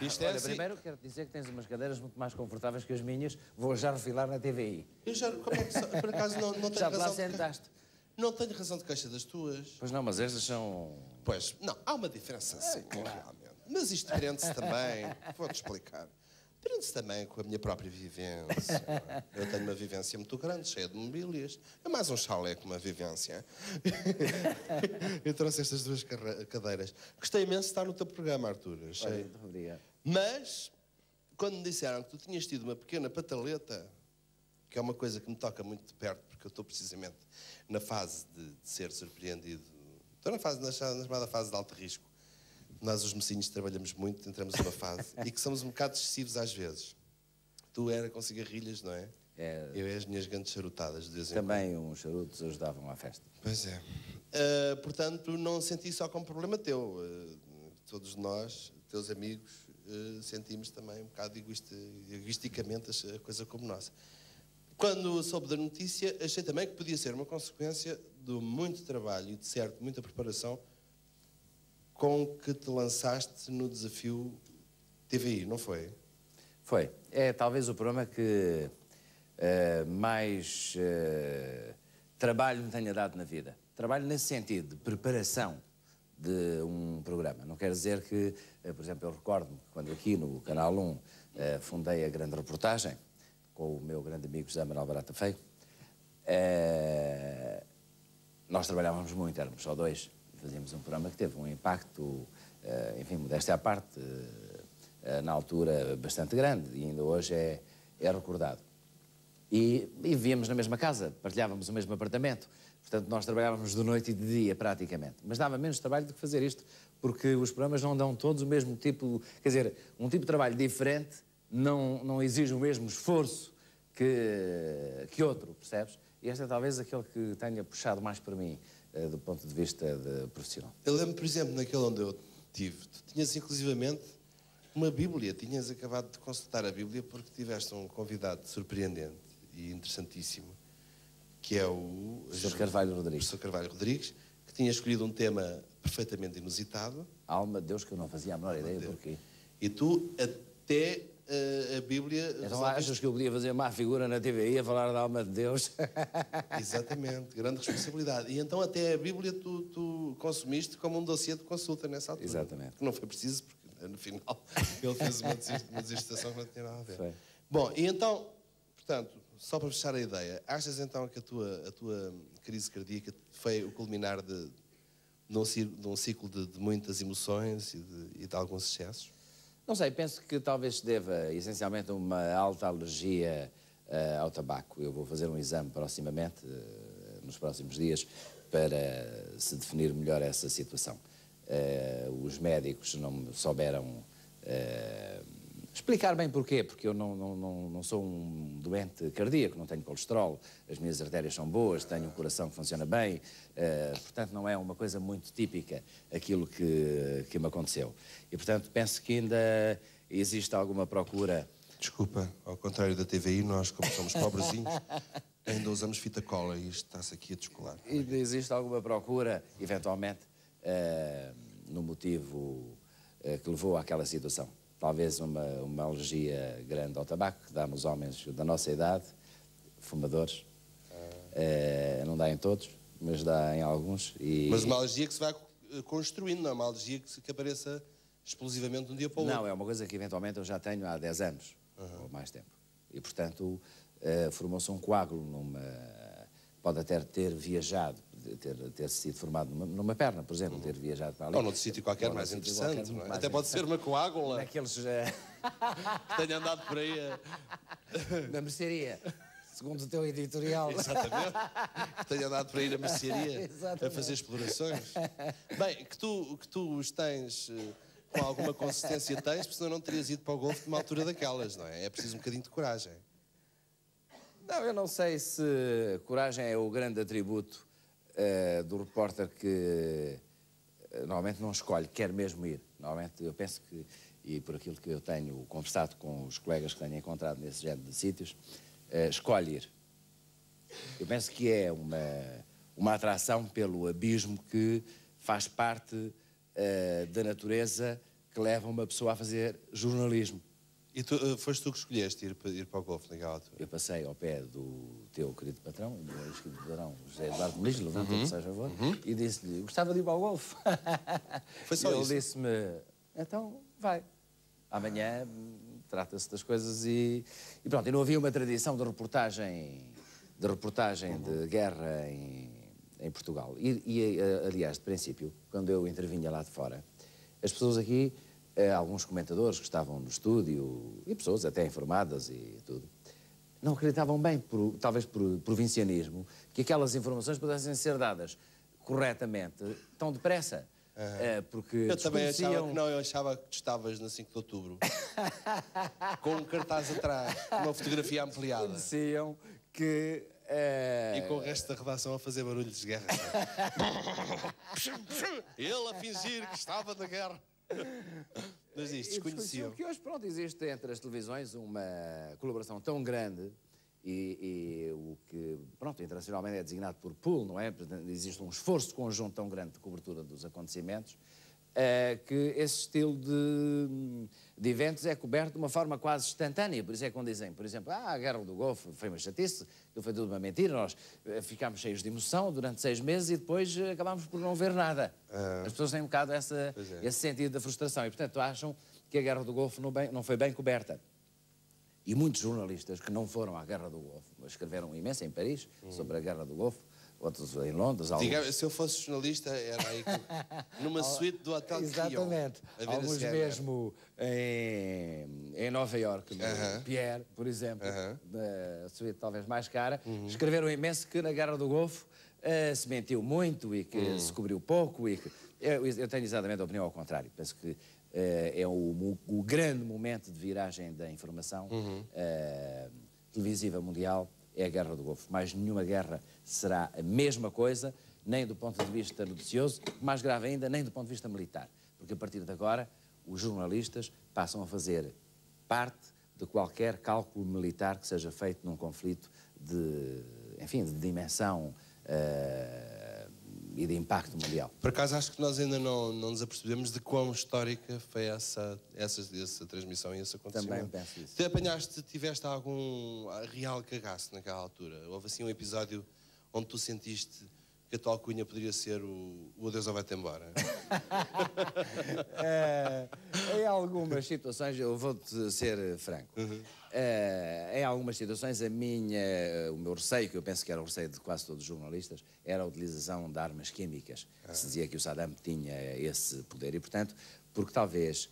Isto é Olha, assim. primeiro quero dizer que tens umas cadeiras muito mais confortáveis que as minhas. Vou já refilar na TVI. Eu já, como é que por acaso não tenho Já te lá razão sentaste. Não tenho razão de queixa das tuas. Pois não, mas estas são... Pois, não, há uma diferença sim, realmente. Mas isto prende-se também, vou-te explicar, prende-se também com a minha própria vivência. Eu tenho uma vivência muito grande, cheia de mobílias. É mais um chalé que uma vivência. Eu trouxe estas duas cadeiras. Gostei imenso de estar no teu programa, Artur. Achei. Obrigado. Mas, quando me disseram que tu tinhas tido uma pequena pataleta, que é uma coisa que me toca muito de perto, porque eu estou precisamente na fase de ser surpreendido. Estou na chamada fase de alto risco. Nós, os mocinhos, trabalhamos muito, entramos numa fase e que somos um bocado excessivos às vezes. Tu era com cigarrilhas, não é? É. Eu as minhas grandes charutadas, de vez em Também uns charutos ajudavam à festa. Pois é. Portanto, não senti só como problema teu. Todos nós, teus amigos, sentimos também um bocado egoisticamente a coisa como nossa. Quando soube da notícia, achei também que podia ser uma consequência do muito trabalho e, de certo, muita preparação com que te lançaste no desafio TVI, não foi? Foi. É talvez o programa que mais trabalho me tenha dado na vida. Trabalho nesse sentido, de preparação de um programa. Não quer dizer que, por exemplo, eu recordo-me que quando aqui no Canal 1 fundei a grande reportagem, com o meu grande amigo José Manuel Barata Feio, nós trabalhávamos muito, éramos só dois, e fazíamos um programa que teve um impacto, enfim, modéstia à parte, na altura bastante grande, e ainda hoje é recordado. E vivíamos na mesma casa, partilhávamos o mesmo apartamento, portanto nós trabalhávamos de noite e de dia praticamente, mas dava menos trabalho do que fazer isto, porque os programas não dão todos o mesmo tipo, quer dizer, um tipo de trabalho diferente não exige o mesmo esforço que outro, percebes? E este é talvez aquele que tenha puxado mais para mim, do ponto de vista profissional. Eu lembro, por exemplo, naquele onde eu estive, tu tinhas inclusivamente uma Bíblia, tinhas acabado de consultar a Bíblia porque tiveste um convidado surpreendente e interessantíssimo, que é o Sr. Carvalho Rodrigues. Professor Carvalho Rodrigues, que tinha escolhido um tema perfeitamente inusitado. A alma de Deus, que eu não fazia a menor ideia do porquê. E tu até a Bíblia... Então achas que eu podia fazer má figura na TVI a falar da alma de Deus? Exatamente, grande responsabilidade. E então até a Bíblia tu consumiste como um dossiê de consulta nessa altura. Exatamente. Que não foi preciso, porque no final ele fez uma dissertação que não tinha nada a ver. Foi. Bom, e então, portanto, só para fechar a ideia, achas então que a tua crise cardíaca foi o culminar de um ciclo de muitas emoções e de alguns excessos? Não sei, penso que talvez se deva essencialmente a uma alta alergia ao tabaco. Eu vou fazer um exame proximamente, nos próximos dias, para se definir melhor essa situação. Os médicos não me souberam explicar bem porquê, porque eu não sou um doente cardíaco, não tenho colesterol, as minhas artérias são boas, tenho um coração que funciona bem, portanto não é uma coisa muito típica aquilo que me aconteceu. E portanto penso que ainda existe alguma procura... Desculpa, ao contrário da TVI, nós como somos pobrezinhos, ainda usamos fita cola e isto está-se aqui a descolar. Ainda existe alguma procura, eventualmente, no motivo que levou àquela situação. Talvez uma alergia grande ao tabaco, que dá nos homens da nossa idade, fumadores. Não dá em todos, mas dá em alguns. Mas uma alergia que se vai construindo, não é uma alergia que apareça explosivamente de um dia para o outro. Não, é uma coisa que eventualmente eu já tenho há 10 anos, ou mais tempo. E, portanto, formou-se um coágulo pode até ter viajado, ter sido formado numa perna, por exemplo, ter viajado para ali. Ou noutro sítio qualquer mais interessante, não é? Até pode ser uma coágula. Naqueles... que tenha andado por aí na mercearia, segundo o teu editorial. Exatamente. Que tenha andado por aí na mercearia a fazer explorações. Bem, que tu os tens... com alguma consistência tens, porque senão não terias ido para o golfe numa altura daquelas, não é? É preciso um bocadinho de coragem. Não, eu não sei se coragem é o grande atributo do repórter que normalmente não escolhe, quer mesmo ir. Normalmente eu penso que, e por aquilo que eu tenho conversado com os colegas que tenho encontrado nesse género de sítios, escolhe ir. Eu penso que é uma atração pelo abismo que faz parte da natureza que levam uma pessoa a fazer jornalismo. E foste tu que escolheste ir para o Golfo naquela altura? Eu passei ao pé do teu querido patrão, o meu ex-querido patrão, José Eduardo Melis, levanta-te, seja favor, e disse-lhe, gostava de ir ao Golfo. Foi só e ele isso? disse-me, então vai. Amanhã trata-se das coisas e pronto. E não havia uma tradição de reportagem de guerra em Portugal. Aliás, de princípio, quando eu intervinha lá de fora, as pessoas aqui, alguns comentadores que estavam no estúdio, e pessoas até informadas e tudo, não acreditavam bem, talvez por provincianismo, que aquelas informações pudessem ser dadas corretamente tão depressa. Porque eu também achava que não, eu achava que tu estavas na 5 de Outubro com um cartaz atrás, uma fotografia ampliada. Diziam que... E com o resto da redação a fazer barulhos de guerra. Ele a fingir que estava na guerra. Mas isto, desconheciam. Que hoje, pronto, existe entre as televisões uma colaboração tão grande e o que, pronto, internacionalmente é designado por pool, não é? Existe um esforço conjunto tão grande de cobertura dos acontecimentos que esse estilo de eventos é coberto de uma forma quase instantânea. Por isso é que quando dizem, por exemplo, a Guerra do Golfo foi uma chatice, foi tudo uma mentira, nós ficámos cheios de emoção durante 6 meses e depois acabámos por não ver nada. As pessoas têm um bocado esse sentido da frustração e, portanto, acham que a Guerra do Golfo não foi bem coberta. E muitos jornalistas que não foram à Guerra do Golfo, mas escreveram imenso em Paris sobre a Guerra do Golfo, outros em Londres. Diga, se eu fosse jornalista, era aí numa suíte do Hotel Exatamente. Alguns mesmo em Nova Iorque, no Pierre, por exemplo, da suíte talvez mais cara, escreveram imenso que na Guerra do Golfo se mentiu muito e que se cobriu pouco. E que, eu tenho exatamente a opinião ao contrário. Penso que é o grande momento de viragem da informação televisiva mundial é a Guerra do Golfo. Mais nenhuma guerra será a mesma coisa, nem do ponto de vista noticioso, mais grave ainda, nem do ponto de vista militar. Porque a partir de agora, os jornalistas passam a fazer parte de qualquer cálculo militar que seja feito num conflito de dimensão e de impacto mundial. Por acaso, acho que nós ainda não nos apercebemos de quão histórica foi essa transmissão e esse acontecimento. Também penso isso. Tiveste algum real cagaço naquela altura? Houve assim um episódio onde tu sentiste que a tua alcunha poderia ser o Adeus ou vai-te embora? Em algumas situações, eu vou-te ser franco, em algumas situações o meu receio, que eu penso que era o receio de quase todos os jornalistas, era a utilização de armas químicas. Se dizia que o Saddam tinha esse poder e, portanto, porque talvez,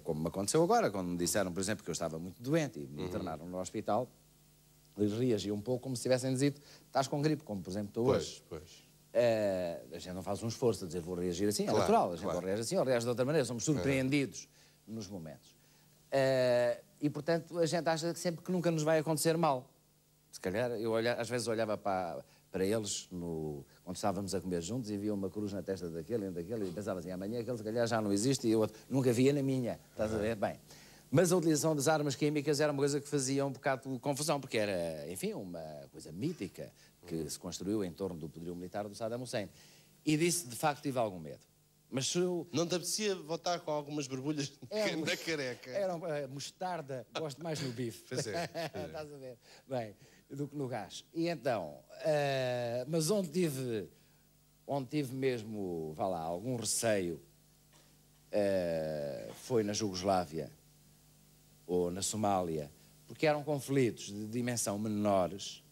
como me aconteceu agora, quando me disseram, por exemplo, que eu estava muito doente e me internaram no hospital, eles reagiam um pouco como se tivessem dito, estás com gripe, como por exemplo estou hoje. A gente não faz um esforço a dizer vou reagir assim, é natural, a gente não reage assim ou reage de outra maneira, somos surpreendidos nos momentos. E portanto a gente acha sempre que nunca nos vai acontecer mal. Se calhar, às vezes olhava para eles quando estávamos a comer juntos e via uma cruz na testa daquele e pensava assim, amanhã aquele se calhar já não existe e o outro nunca via na minha, estás a ver? Bem. Mas a utilização das armas químicas era uma coisa que fazia um bocado de confusão, porque era, enfim, uma coisa mítica que se construiu em torno do poderio militar do Saddam Hussein. E disso, de facto, tive algum medo. Mas se eu... Não te apetecia votar com algumas borbulhas na careca? Era mostarda, gosto mais no bife. Pois é. Estás a ver? Bem, do que no gás. E então, mas onde tive mesmo, vá lá, algum receio, foi na Jugoslávia, ou na Somália, porque eram conflitos de dimensão menores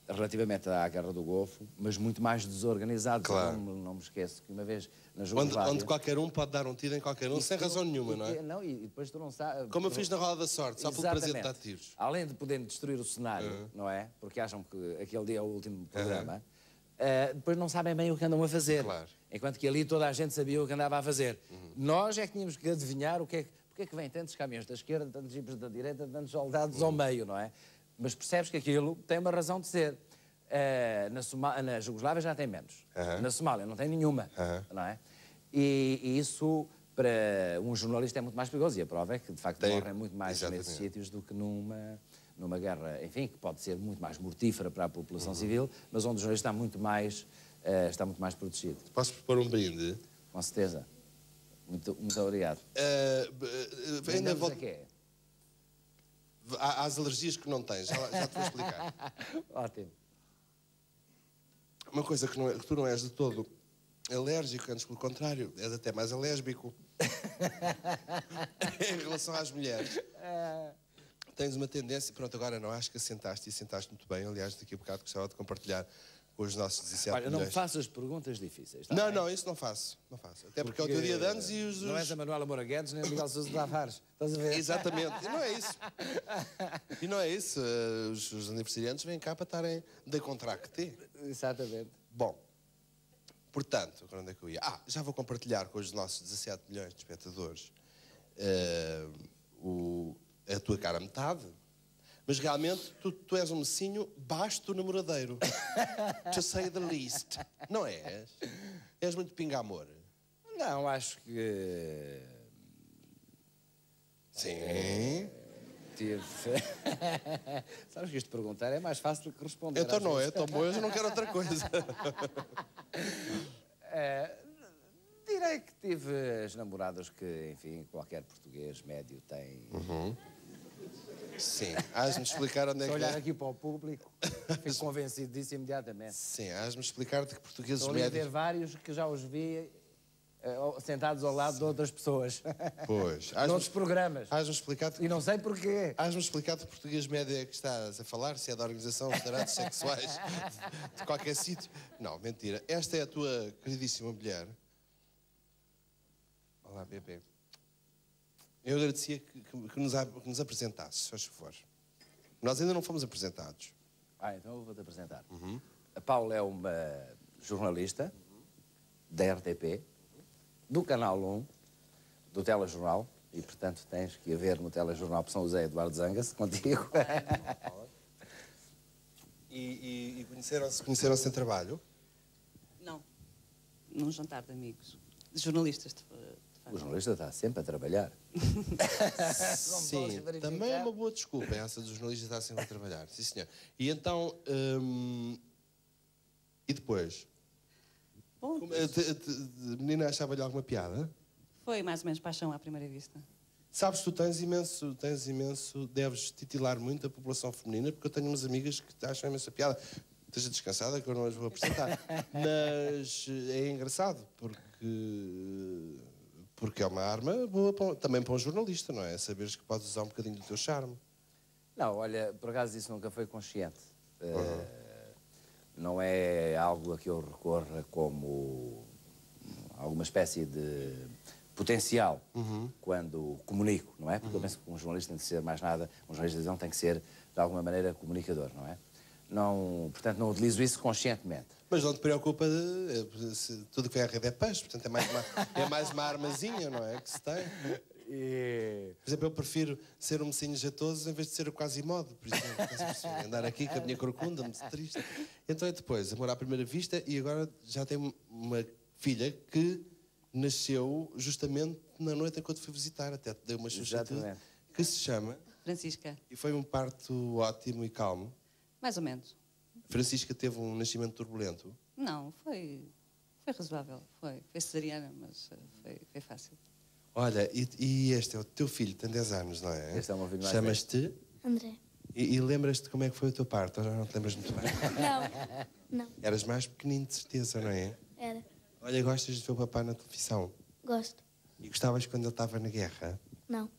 relativamente à Guerra do Golfo, mas muito mais desorganizados. Claro. Não me esqueço que uma vez na Jugoslávia... Onde qualquer um pode dar um tiro em qualquer um, sem razão nenhuma, não é? Não, e depois tu não sabes... Como eu fiz na Roda da Sorte, só pelo prazer de dar tiros. Além de poderem destruir o cenário, não é? Porque acham que aquele dia é o último programa, depois não sabem bem o que andam a fazer. Claro. Enquanto que ali toda a gente sabia o que andava a fazer. Nós é que tínhamos que adivinhar porque é que vêm tantos caminhões da esquerda, tantos jipes da direita, tantos soldados ao meio, não é? Mas percebes que aquilo tem uma razão de ser. Na Jugoslávia já tem menos. Na Somália não tem nenhuma, não é? E isso, para um jornalista, é muito mais perigoso. E a prova é que, de facto, morrem muito mais nesses sítios do que numa guerra, enfim, que pode ser muito mais mortífera para a população civil, mas onde o jornalista está muito mais protegido. Posso propor um brinde? Com certeza. Muito obrigado. Ainda Vamos a quê? Às alergias que não tens, já te vou explicar. Ótimo. Uma coisa que tu não és de todo alérgico, antes pelo contrário, és até mais alésbico. Em relação às mulheres. Tens uma tendência, pronto, agora não, acho que assentaste muito bem. Aliás, daqui a bocado gostava de compartilhar com os nossos 17 Olha, não me milhões. faças perguntas difíceis. Tá Não, bem? isso não faço. Até porque é o teu dia de anos e os... Não és a Manuela Moura Guedes nem o Miguel Sousa Tavares. Estás a ver? Exatamente, e não é isso. E não é isso. Os aniversariantes vêm cá para estarem de contracte. Exatamente. Bom, portanto, para onde é que eu ia? Já vou compartilhar com os nossos 17 milhões de espectadores a tua cara metade. Mas realmente tu és um mocinho basto namoradeiro. To say the least. Não és? És muito pinga-amor. Não, acho que... Sim. Tive... Sabes que isto perguntar é mais fácil do que responder. Então às não é, vezes. então eu não quero outra coisa. Direi que tive as namoradas que, enfim, qualquer português médio tem. Sim, has-me explicar onde é Se que olhar é. aqui para o público, fico convencido disso imediatamente. Sim, has-me explicar de que portugueses Estou ali a ver médios... vários que já os vi sentados ao lado de outras pessoas. Pois. Noutros programas. Has-me explicar de E não sei porquê. Has-me explicado de português médio é que estás a falar, se é da Organização de Restaurantes Sexuais de qualquer sítio. Não, mentira. Esta é a tua queridíssima mulher. Olá, bebê. Eu agradecia que nos apresentasses, se faz favor. Nós ainda não fomos apresentados. Então eu vou-te apresentar. A Paula é uma jornalista da RTP, do Canal 1, do Telejornal, e, portanto, tens que ir ver no Telejornal por São José Eduardo Zangas, contigo. E conheceram-se em trabalho? Não. Num jantar de amigos. De jornalistas, de facto. O jornalista está sempre a trabalhar. Sim, também é uma boa desculpa essa dos jornalistas estar sempre a trabalhar. Sim, senhor. E então... E depois? Bom, A menina achava-lhe alguma piada? foi mais ou menos paixão à primeira vista. Sabes, tu tens imenso, deves titilar muito a população feminina, porque eu tenho umas amigas que te acham imensa piada. Esteja descansada que eu não as vou apresentar. Mas é engraçado, porque é uma arma boa também para um jornalista, não é? Saberes que podes usar um bocadinho do teu charme. Não, olha, por acaso isso nunca foi consciente. Não é algo a que eu recorra como alguma espécie de potencial quando comunico, não é? Porque eu penso que um jornalista tem que ser mais nada, um jornalista não tem que ser, de alguma maneira, comunicador, não é? Não, portanto, não utilizo isso conscientemente. Mas não te preocupa, tudo que vem à rede é peixe, portanto é mais uma armazinha, não é? Que se tem. Por exemplo, eu prefiro ser um mocinho jatoso em vez de ser o Quasimodo, por exemplo. Andar aqui com a minha corcunda, muito triste. Então é depois, amor à primeira vista, e agora já tenho uma filha que nasceu justamente na noite em que eu te fui visitar, até te dei uma xuxa, que se chama... Francisca. E foi um parto ótimo e calmo. Mais ou menos. Francisca teve um nascimento turbulento? Não, foi razoável. Foi cesariana, mas foi fácil. Olha, e este é o teu filho, tem 10 anos, não é? Este é o meu filho mais Chamas-te? André. E lembras-te como é que foi o teu parto? Ou já não te lembras muito bem? Não. Eras mais pequenino, de certeza, não é? Era. Olha, gostas de ver o papá na televisão? Gosto. E gostavas quando ele estava na guerra? Não.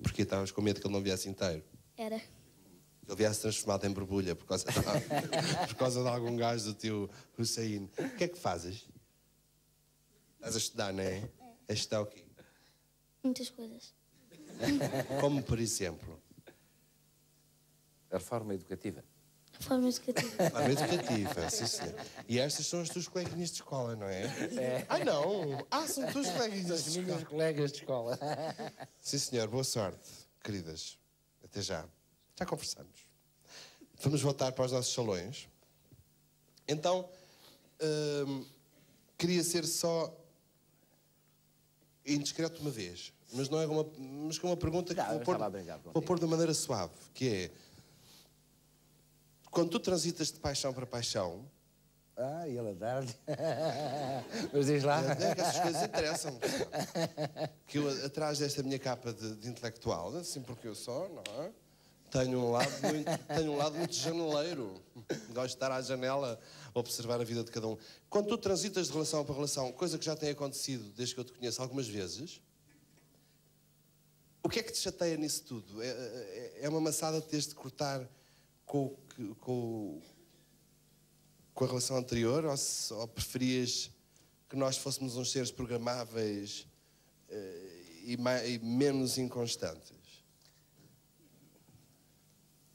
Porque estavas com medo que ele não viesse inteiro? Era. Ele viesse transformado em borbulha por causa de algum gajo do tio Hussein. O que é que fazes? Estás a estudar, não é? A estudar o quê? Muitas coisas. Como, por exemplo? A reforma educativa. Forma educativa. Forma educativa, sim, senhor. E estas são as tuas coleguinhas de escola, não é? Ah, não! São tuas coleguinhas de escola. Minhas colegas de escola. Sim, senhor. Boa sorte, queridas. Até já. Já conversamos. Vamos voltar para os nossos salões. Então, queria ser só indiscreto uma vez, mas não é mas com uma pergunta que vou pôr de uma maneira suave, que é: quando tu transitas de paixão para paixão, Ah, e ele a dar-lhe. Mas diz lá. É que essas coisas interessam-me. Que eu, atrás desta minha capa de intelectual, assim porque eu sou, não é? Tenho um lado muito janeleiro. Gosto de estar à janela a observar a vida de cada um. Quando tu transitas de relação para relação, coisa que já tem acontecido desde que eu te conheço algumas vezes, o que é que te chateia nisso tudo? É uma maçada de teres de cortar com a relação anterior, ou preferias que nós fôssemos uns seres programáveis e menos inconstantes?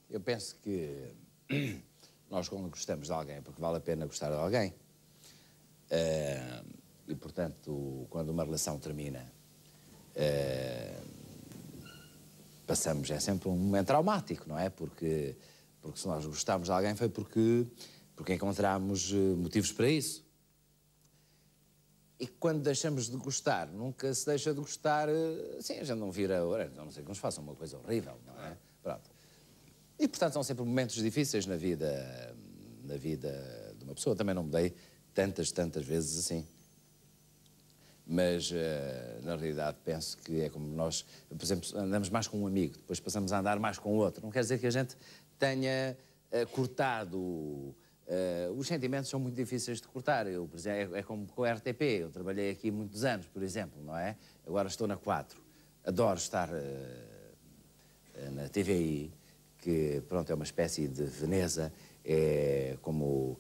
Eu penso que nós, quando gostamos de alguém, porque vale a pena gostar de alguém, e, portanto, quando uma relação termina, passamos, é sempre um momento traumático, não é? Porque se nós gostamos de alguém foi porque encontramos motivos para isso. E quando deixamos de gostar, nunca se deixa de gostar, assim, a gente não vira, a não ser que nos façam uma coisa horrível, não é? Pronto. E, portanto, são sempre momentos difíceis na vida de uma pessoa. Também não mudei tantas vezes assim. Mas, na realidade, penso que é como nós, por exemplo, andamos mais com um amigo, depois passamos a andar mais com o outro. Não quer dizer que a gente tenha cortado. Os sentimentos são muito difíceis de cortar. Eu, por exemplo, é como com a RTP. Eu trabalhei aqui muitos anos, por exemplo, não é? Agora estou na 4. Adoro estar na TVI, que, pronto, é uma espécie de Veneza. É como...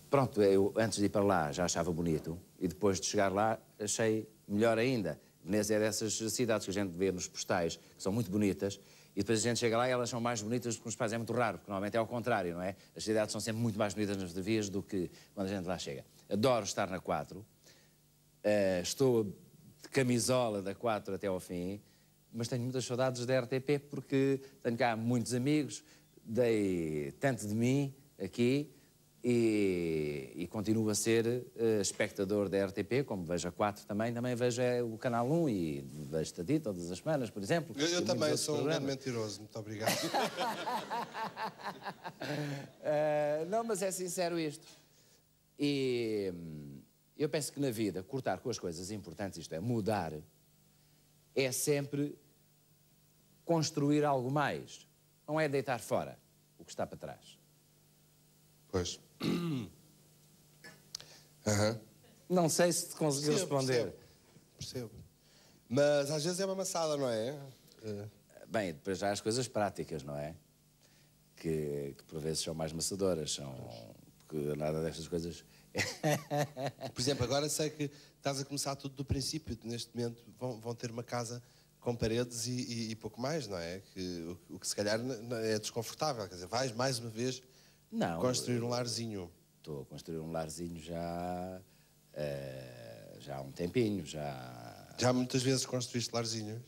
pronto, eu antes de ir para lá já achava bonito e depois de chegar lá achei melhor ainda. Veneza é dessas cidades que a gente vê nos postais, que são muito bonitas, e depois a gente chega lá e elas são mais bonitas do que nos pais. É muito raro, porque normalmente é ao contrário, não é? As cidades são sempre muito mais bonitas nas fotografias do que quando a gente lá chega. Adoro estar na 4, estou de camisola da 4 até ao fim, mas tenho muitas saudades da RTP porque tenho cá muitos amigos, dei tanto de mim aqui e continuo a ser espectador da RTP, como vejo a 4 também vejo o Canal 1 e vejo-te a ti todas as semanas, por exemplo. Eu também sou um grande mentiroso, muito obrigado. Não, mas é sincero isto. E eu penso que na vida, cortar com as coisas importantes, isto é, mudar, é sempre construir algo mais. Não é deitar fora o que está para trás. Pois. Não sei se te consegui responder. Percebo. Mas às vezes é uma maçada, não é? Bem, depois já há as coisas práticas, não é? Que por vezes são mais maçadoras, porque nada destas coisas... Por exemplo, agora sei que estás a começar tudo do princípio. Neste momento vão ter uma casa com paredes e pouco mais, não é? O que se calhar é desconfortável. Quer dizer, vais mais uma vez construir um larzinho. Estou a construir um larzinho já há um tempinho, Já muitas vezes construíste larzinho?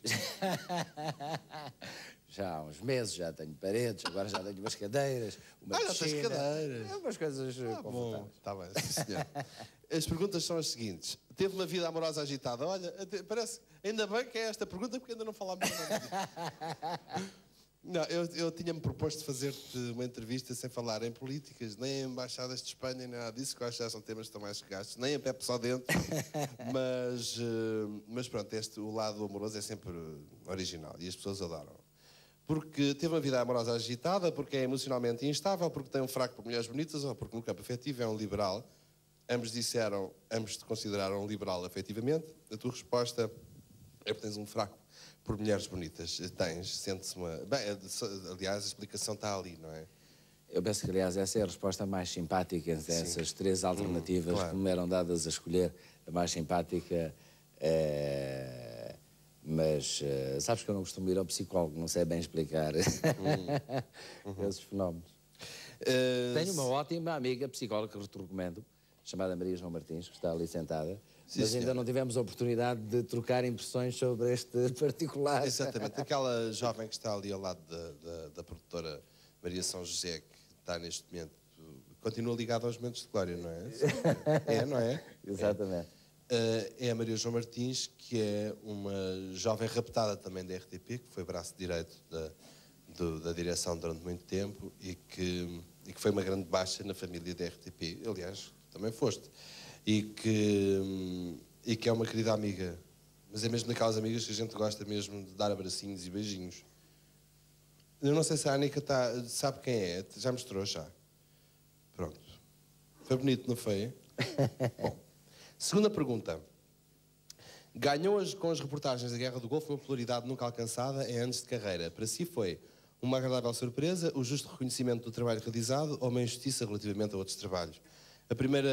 Já há uns meses, já tenho paredes, agora já tenho umas cadeiras, uma já tens cadeiras. Umas coisas confortáveis. Está bem, sim senhor. As perguntas são as seguintes. Teve uma vida amorosa agitada? Olha, parece... Ainda bem que é esta pergunta, porque ainda não falámos nada disso. Não, eu tinha-me proposto fazer-te uma entrevista sem falar em políticas, nem em embaixadas de Espanha, nem nada disso, que eu acho que já são temas que estão mais gastos, nem em Pepe só dentro, mas pronto, o lado amoroso é sempre original e as pessoas adoram. Porque teve uma vida amorosa agitada, porque é emocionalmente instável, porque tem um fraco por mulheres bonitas ou porque no campo afetivo é um liberal. Ambos te consideraram liberal afetivamente. A tua resposta é porque tens um fraco por mulheres bonitas. Sente-se uma... Bem, aliás, a explicação está ali, não é? Eu penso que, aliás, essa é a resposta mais simpática dessas três alternativas claro. Que me eram dadas a escolher. A mais simpática mas sabes que eu não costumo ir ao psicólogo, não sei bem explicar esses fenómenos. Tenho uma ótima amiga psicóloga que te recomendo, chamada Maria João Martins, que está ali sentada. Sim, mas ainda não tivemos a oportunidade de trocar impressões sobre este particular. Exatamente. Aquela jovem que está ali ao lado da produtora Maria São José, que está neste momento, continua ligada aos momentos de glória, não é? Não é? Exatamente. É a Maria João Martins, que é uma jovem raptada também da RTP, que foi braço direito da direção durante muito tempo e que foi uma grande baixa na família da RTP. Aliás, também foste. E que é uma querida amiga. Mas é mesmo daquelas amigas que a gente gosta mesmo de dar abracinhos e beijinhos. Eu não sei se a Anica sabe quem é. Já mostrou, já. Pronto. Foi bonito, não foi? Bom. Segunda pergunta. Ganhou com as reportagens da Guerra do Golfo uma popularidade nunca alcançada em anos de carreira. Para si foi uma agradável surpresa, o justo reconhecimento do trabalho realizado ou uma injustiça relativamente a outros trabalhos? A primeira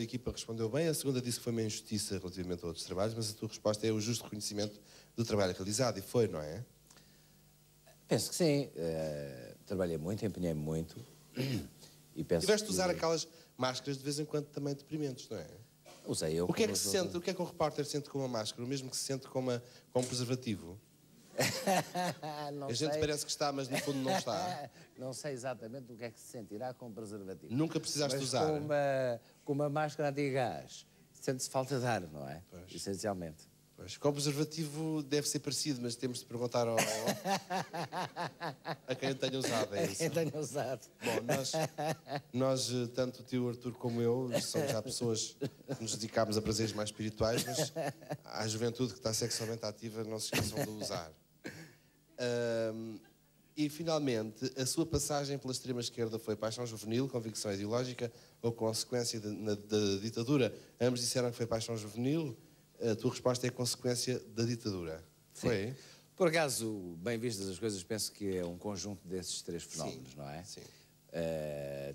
equipa respondeu bem, a segunda disse que foi uma injustiça relativamente a outros trabalhos, mas a tua resposta é o justo reconhecimento do trabalho realizado, e foi, não é? Penso que sim. Trabalhei muito, empenhei-me muito. E penso Tiveste de usar aquelas máscaras de vez em quando também deprimentes, não é? Usei eu. O que é que se sente? O que é que um repórter sente com uma máscara? O mesmo que se sente com um preservativo? A gente parece que está, mas no fundo não está. Não sei exatamente o que é que se sentirá com preservativo. Nunca precisaste usar. Com uma máscara anti-gás, sente-se falta de ar, não é? Pois. Essencialmente. Pois, com o preservativo deve ser parecido, mas temos de perguntar a quem tenha usado. É isso. Quem tenha usado. Bom, nós, tanto o tio Artur como eu, somos já pessoas que nos dedicámos a prazeres mais espirituais, mas à juventude que está sexualmente ativa, não se esqueçam de usar. E, finalmente, a sua passagem pela extrema-esquerda foi paixão juvenil, convicção ideológica ou consequência da ditadura? Ambos disseram que foi paixão juvenil. A tua resposta é consequência da ditadura. Sim. Foi? Por acaso, bem vistas as coisas, penso que é um conjunto desses três fenómenos, não é? Sim.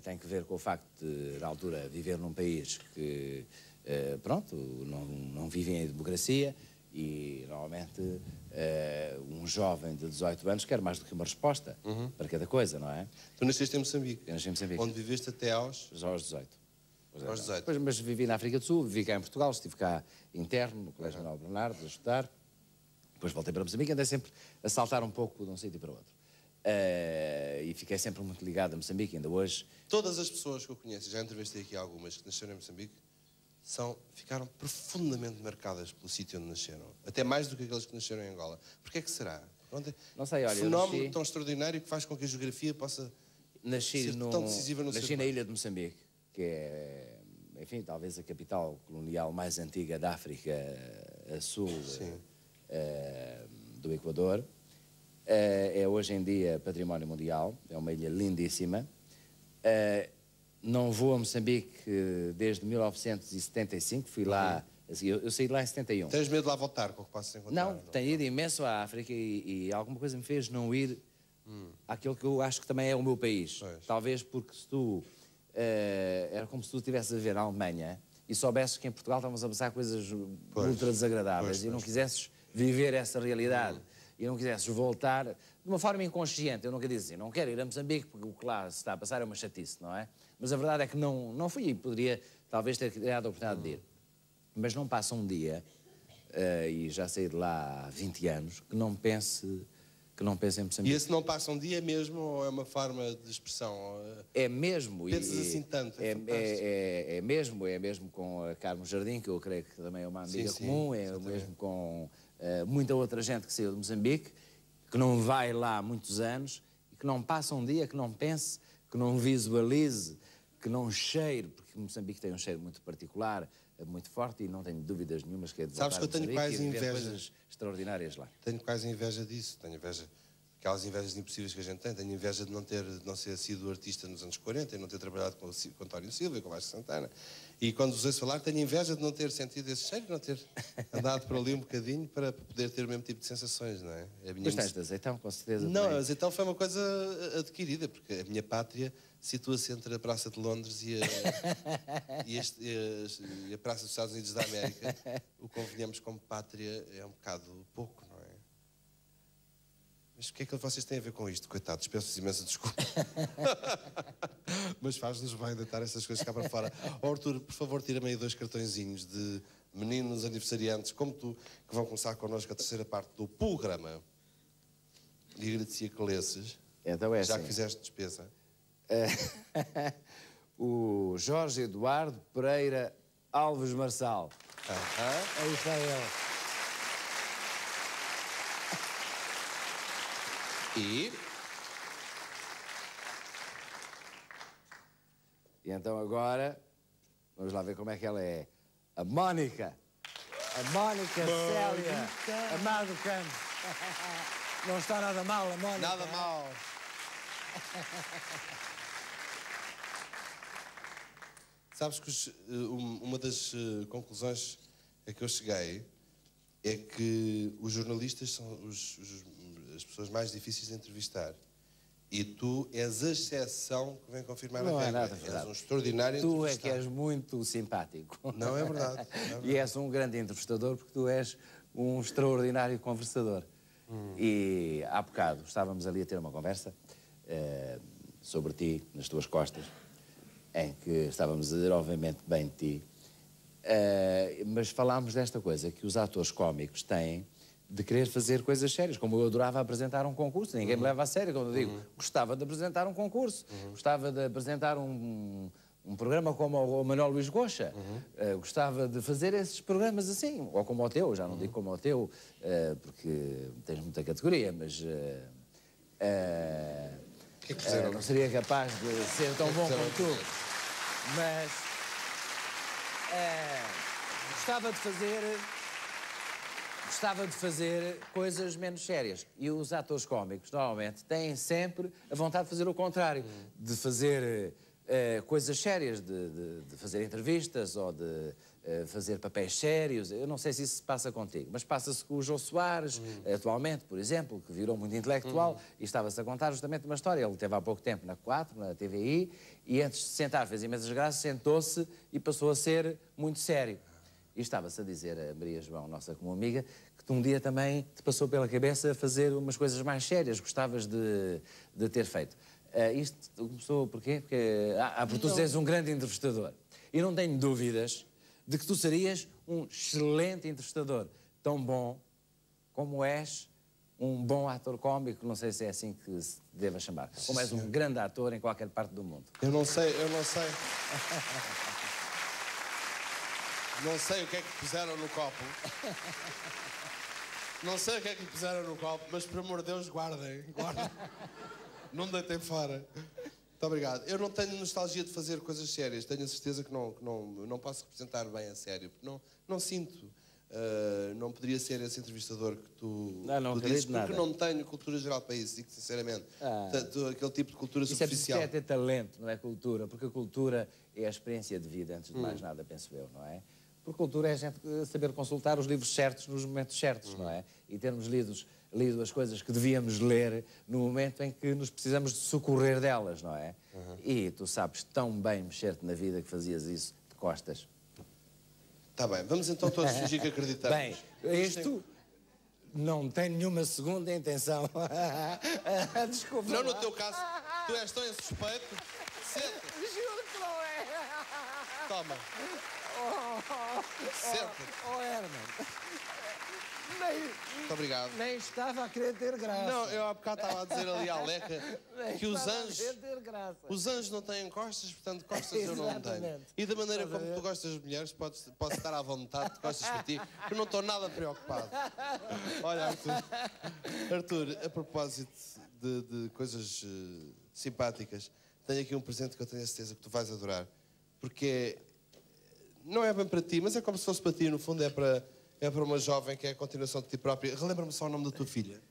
Tem que ver com o facto de, na altura, viver num país que, pronto, não vivem em democracia e, normalmente, um jovem de 18 anos quer mais do que uma resposta para cada coisa, não é? Tu nasceste em Moçambique. Eu nasci em Moçambique. Onde viveste até aos 18. Aos 18. Depois, mas vivi na África do Sul, vivi cá em Portugal, estive cá interno, no Colégio Manuel Bernardo, a estudar. Depois voltei para Moçambique, andei sempre a saltar um pouco de um sítio para o outro. E fiquei sempre muito ligado a Moçambique, ainda hoje. Todas as pessoas que eu conheço, já entrevistei aqui algumas que nasceram em Moçambique, ficaram profundamente marcadas pelo sítio onde nasceram. Até mais do que aqueles que nasceram em Angola. Porquê é que será? Não sei, olha, fenómeno eu nasci, tão extraordinário que faz com que a geografia possa ser tão decisiva no seu nasci na ilha de Moçambique, que é, enfim, talvez a capital colonial mais antiga da África a sul do Equador. É hoje em dia património mundial, é uma ilha lindíssima. Não vou a Moçambique desde 1975, fui lá, eu saí de lá em 71. Tens medo de lá voltar com o que possas encontrar? Não, tenho ido imenso à África e alguma coisa me fez não ir àquilo que eu acho que também é o meu país. Pois. Talvez porque se tu... era como se tu estivesse a viver na Alemanha e soubesses que em Portugal estávamos a passar coisas ultra desagradáveis e não quisesses viver essa realidade e não quisesses voltar de uma forma inconsciente. Eu nunca disse assim, não quero ir a Moçambique porque o que lá se está a passar é uma chatice, não é? Mas a verdade é que não fui e poderia talvez ter criado a oportunidade de ir. Mas não passa um dia, e já saí de lá há 20 anos, que não pense em Moçambique. E esse não passa um dia mesmo ou é uma forma de expressão? É mesmo. Pensas assim tanto, é mesmo com a Carmo Jardim, que eu creio que também é uma amiga comum, é mesmo com muita outra gente que saiu de Moçambique, que não vai lá há muitos anos e que não passa um dia que não pense, que não visualize, que não cheire, porque Moçambique tem um cheiro muito particular, muito forte e não tenho dúvidas nenhumas que é de Sabes que eu tenho quase inveja. Coisas extraordinárias lá. Tenho quase inveja disso, tenho inveja, aquelas invejas impossíveis que a gente tem, tenho inveja de não ser sido artista nos anos 40 e não ter trabalhado com António Silva e com Vasco Santana. E quando vos ouço falar, tenho inveja de não ter sentido esse cheiro, de não ter andado por ali um bocadinho para poder ter o mesmo tipo de sensações, não é? Mas tens de azeitão, com certeza. Não, a azeitão foi uma coisa adquirida, porque a minha pátria situa-se entre a Praça de Londres e a Praça dos Estados Unidos da América. O que convenhamos como pátria é um bocado pouco, não é? Mas o que é que vocês têm a ver com isto? Coitados, peço-vos imensa desculpa. Mas faz-nos bem deitar essas coisas cá para fora. Oh, Artur, por favor, tira-me aí 2 cartõezinhos de meninos aniversariantes, como tu, que vão começar connosco a terceira parte do programa. E agradecia que lesses, Então é já assim. que fizeste despesa. O Jorge Eduardo Pereira Alves Marçal. Aí está ele. E E então agora, vamos lá ver como é que ela é. A Mónica. A Mónica Célia Amado Campos. Não está nada mal, a Mónica. Nada mal. Sabes que uma das conclusões a que eu cheguei é que os jornalistas são as pessoas mais difíceis de entrevistar. E tu és a exceção que vem confirmar a regra. Não é nada verdade. És um extraordinário Tu é que entrevistado. és muito simpático. Não é verdade. Não é verdade. E és um grande entrevistador porque tu és um extraordinário conversador. E há bocado estávamos ali a ter uma conversa sobre ti, nas tuas costas, em que estávamos a dizer, obviamente, bem de ti, mas falámos desta coisa que os atores cómicos têm de querer fazer coisas sérias, como eu adorava apresentar um concurso, ninguém me leva a sério quando eu digo, gostava de apresentar um concurso, gostava de apresentar um programa como o Manuel Luís Goxa, gostava de fazer esses programas assim, ou como o teu, já não digo como o teu, porque tens muita categoria, mas que fizeram? não seria capaz de ser tão bom como tu, mas gostava de fazer coisas menos sérias. E os atores cómicos, normalmente, têm sempre a vontade de fazer o contrário. De fazer coisas sérias, de fazer entrevistas ou de fazer papéis sérios. Eu não sei se isso se passa contigo, mas passa-se com o Jô Soares, atualmente, por exemplo, que virou muito intelectual e estava-se a contar justamente uma história. Ele esteve há pouco tempo na 4, na TVI, e antes de se sentar, fez imensas graças, sentou-se e passou a ser muito sério. E estava-se a dizer a Maria João, nossa como amiga, que tu um dia também te passou pela cabeça fazer umas coisas mais sérias, gostavas de ter feito. Isto começou porquê? Porque tu és um grande entrevistador. E não tenho dúvidas de que tu serias um excelente entrevistador. Tão bom como és um bom ator cómico, não sei se é assim que se deva chamar. Como és um grande ator em qualquer parte do mundo. Eu não sei. Não sei o que é que puseram no copo. Não sei o que é que puseram no copo, mas, por amor de Deus, guardem. Não deitem fora. Muito obrigado. Eu não tenho nostalgia de fazer coisas sérias. Tenho a certeza que não posso representar bem a sério. Porque não sinto. Não poderia ser esse entrevistador que tu dizes, porque não tenho cultura geral para isso, digo sinceramente. Aquele tipo de cultura superficial. Isso é ter talento, não é cultura, porque a cultura é a experiência de vida, antes de mais nada, penso eu, não é? Porque cultura é a gente saber consultar os livros certos nos momentos certos, não é? E termos lido as coisas que devíamos ler no momento em que nos precisamos de socorrer delas, não é? E tu sabes tão bem mexer-te na vida que fazias isso de costas. Está bem, vamos então todos fingir que acreditamos. Bem, isto não tem nenhuma segunda intenção. Desculpa. Não no teu caso, tu és tão insuspeito. Senta. Juro que não é. Toma. Senta. Oh, Herman. Muito obrigado. Nem estava a querer ter graça. Não, eu há bocado estava a dizer ali à Leca que os Os anjos não têm costas, portanto costas eu não tenho. E da maneira como tu gostas das mulheres, posso estar à vontade, gostas por ti, que eu não estou nada preocupado. Olha, Arthur, a propósito de coisas simpáticas, tenho aqui um presente que eu tenho a certeza que tu vais adorar. Porque não é bem para ti, mas é como se fosse para ti, no fundo é para uma jovem que é a continuação de ti própria. Relembra-me só o nome da tua filha.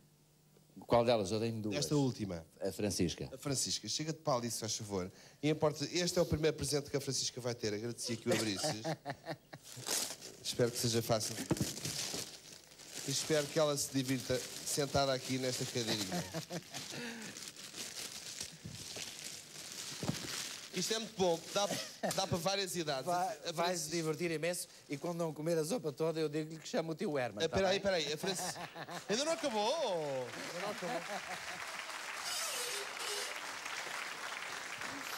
Qual delas? Eu dei-me duas. Esta última. A Francisca. A Francisca. Chega-te para ali, se faz favor. E importa, este é o primeiro presente que a Francisca vai ter. Agradecia que o abrisses. Espero que seja fácil. E espero que ela se divirta sentada aqui nesta cadeirinha. Isto é muito bom, dá para várias idades. Vai se divertir imenso e quando não comer a sopa toda eu digo-lhe que chamo o tio Herman. Espera aí. Ainda não acabou.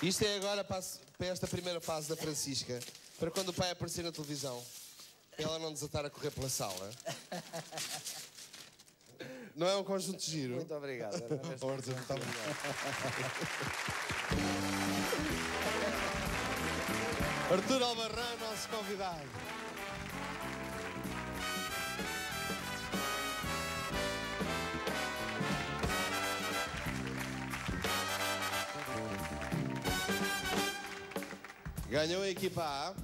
Isto é agora para esta primeira fase da Francisca, para quando o pai aparecer na televisão, ela não desatar a correr pela sala. Não é um conjunto de giro? Muito obrigado. Muito obrigado. Arthur Albarrán, nosso convidado. Ganhou a equipa A.